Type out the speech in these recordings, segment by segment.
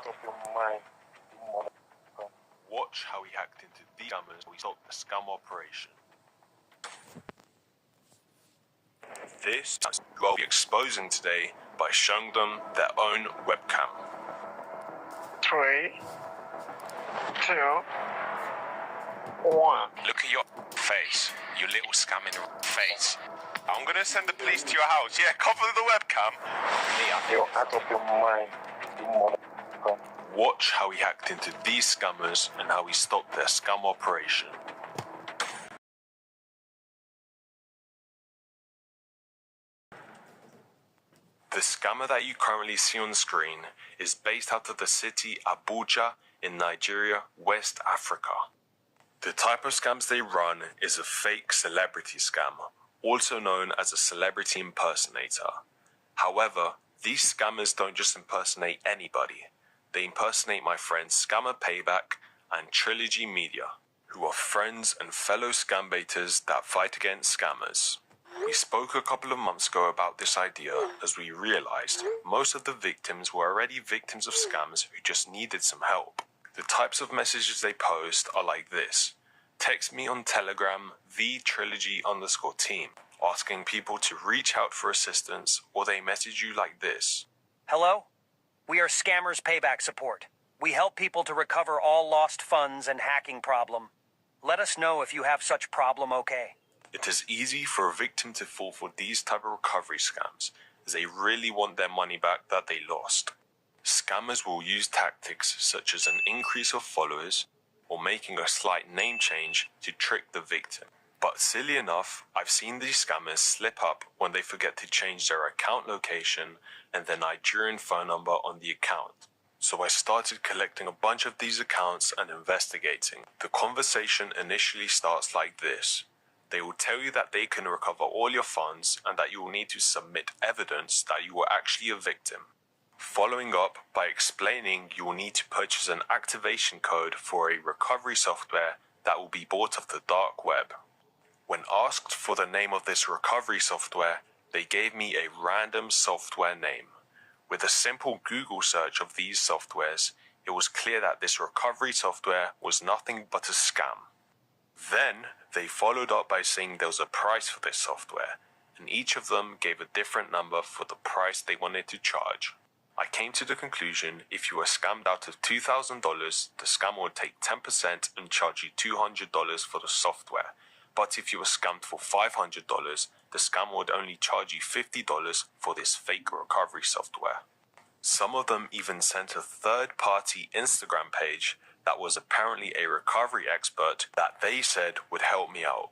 out of your mind, you motherfucker. Watch how he hacked into these scammers we stopped the scam operation. This we'll be exposing today by showing them their own webcam. 3, 2, 1. Look at your face, you little scamming face. I'm gonna send the police to your house. Yeah, cover the webcam. You're out of your mind, you motherfucker. Watch how he hacked into these scammers and how he stopped their scam operation. The scammer that you currently see on screen is based out of the city Abuja in Nigeria, West Africa. The type of scams they run is a fake celebrity scam, also known as a celebrity impersonator. However, these scammers don't just impersonate anybody. They impersonate my friends Scammer Payback and Trilogy Media, who are friends and fellow scam baiters that fight against scammers. We spoke a couple of months ago about this idea as we realized most of the victims were already victims of scams who just needed some help. The types of messages they post are like this. Text me on Telegram @VTrilogy_team, asking people to reach out for assistance, or they message you like this. Hello? We are Scammers Payback Support. We help people to recover all lost funds and hacking problem. Let us know if you have such problem, okay? It is easy for a victim to fall for these type of recovery scams, as they really want their money back that they lost. Scammers will use tactics such as an increase of followers or making a slight name change to trick the victim. But silly enough, I've seen these scammers slip up when they forget to change their account location and their Nigerian phone number on the account. So I started collecting a bunch of these accounts and investigating. The conversation initially starts like this. They will tell you that they can recover all your funds and that you will need to submit evidence that you were actually a victim. Following up by explaining you will need to purchase an activation code for a recovery software that will be bought off the dark web. When asked for the name of this recovery software, they gave me a random software name. With a simple Google search of these softwares, it was clear that this recovery software was nothing but a scam. Then, they followed up by saying there was a price for this software, and each of them gave a different number for the price they wanted to charge. I came to the conclusion if you were scammed out of $2,000, the scammer would take 10% and charge you $200 for the software. But if you were scammed for $500, the scammer would only charge you $50 for this fake recovery software. Some of them even sent a third-party Instagram page that was apparently a recovery expert that they said would help me out.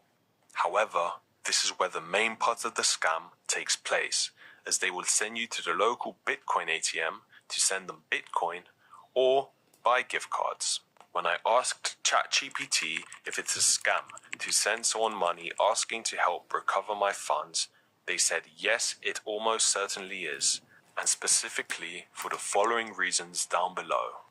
However, this is where the main part of the scam takes place, as they will send you to the local Bitcoin ATM to send them Bitcoin or buy gift cards. When I asked ChatGPT if it's a scam to send someone money asking to help recover my funds, they said yes, it almost certainly is, and specifically for the following reasons down below.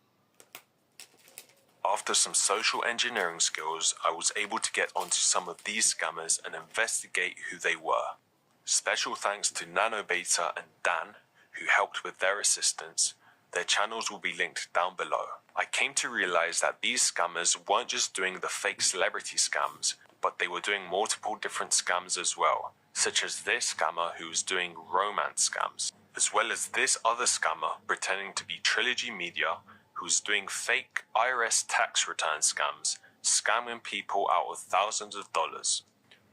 After some social engineering skills, I was able to get onto some of these scammers and investigate who they were. Special thanks to NanoBeta and Dan, who helped with their assistance. Their channels will be linked down below. I came to realize that these scammers weren't just doing the fake celebrity scams, but they were doing multiple different scams as well, such as this scammer who was doing romance scams, as well as this other scammer pretending to be Trilogy Media, who's doing fake IRS tax return scams, scamming people out of thousands of dollars.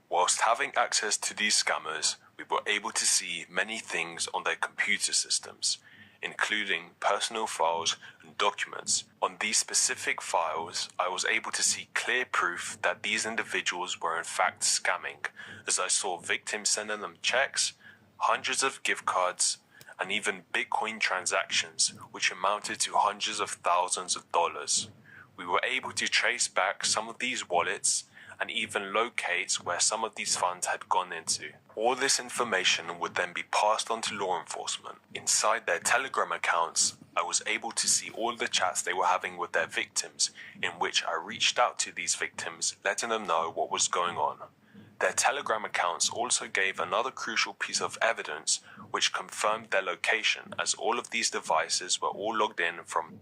Whilst having access to these scammers, we were able to see many things on their computer systems, including personal files and documents. On these specific files, I was able to see clear proof that these individuals were in fact scamming, as I saw victims sending them checks, hundreds of gift cards, and even Bitcoin transactions, which amounted to hundreds of thousands of dollars. We were able to trace back some of these wallets and even locate where some of these funds had gone into. All this information would then be passed on to law enforcement. Inside their Telegram accounts, I was able to see all the chats they were having with their victims, in which I reached out to these victims, letting them know what was going on. Their Telegram accounts also gave another crucial piece of evidence which confirmed their location, as all of these devices were all logged in from